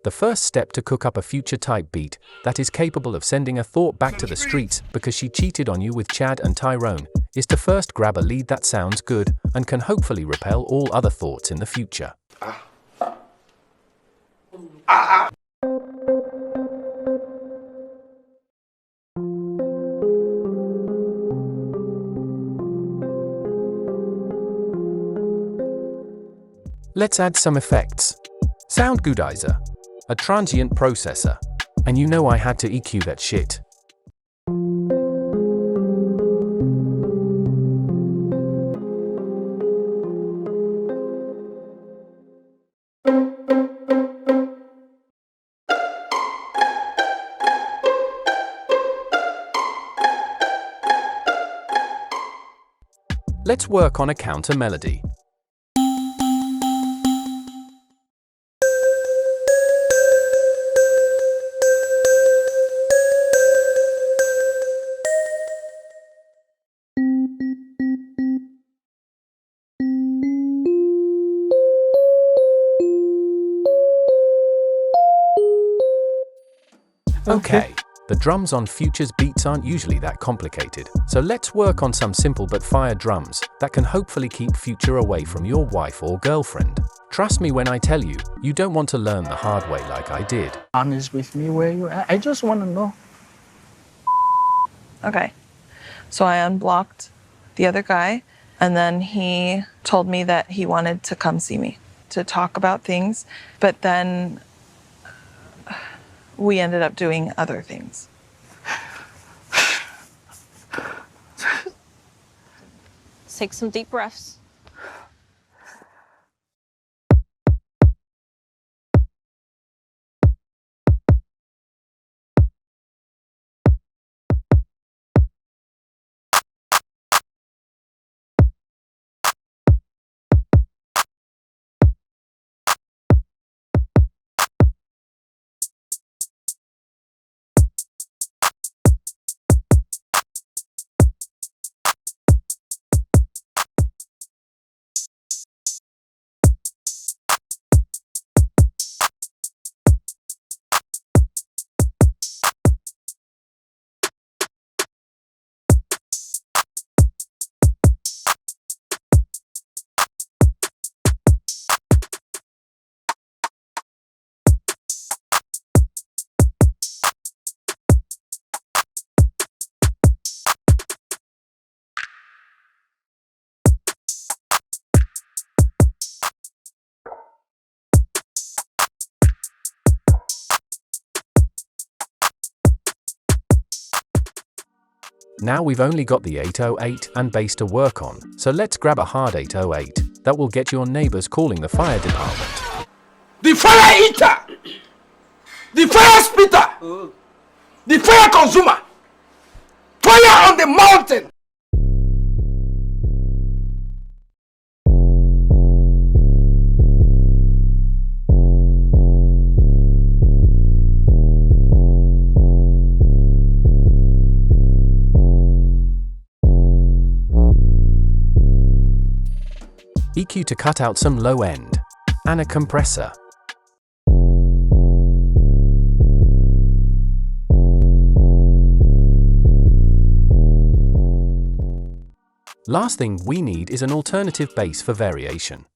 The first step to cook up a future-type beat that is capable of sending a thought back to the streets because she cheated on you with Chad and Tyrone is to first grab a lead that sounds good and can hopefully repel all other thoughts in the future. Let's add some effects. Sound Goodizer, a transient processor, and you know I had to EQ that shit. Let's work on a counter melody. Okay, the drums on Future's beats aren't usually that complicated, so let's work on some simple but fire drums that can hopefully keep Future away from your wife or girlfriend. Trust me when I tell you, you don't want to learn the hard way like I did. Honest with me, where you at? I just want to know. Okay, so I unblocked the other guy, and then he told me that he wanted to come see me to talk about things, but then we ended up doing other things. Take some deep breaths. Now we've only got the 808 and bass to work on, so let's grab a hard 808 that will get your neighbors calling the fire department. The fire eater! The fire spitter! The fire consumer! Fire on the mountain! EQ to cut out some low end, and a compressor. Last thing we need is an alternative bass for variation.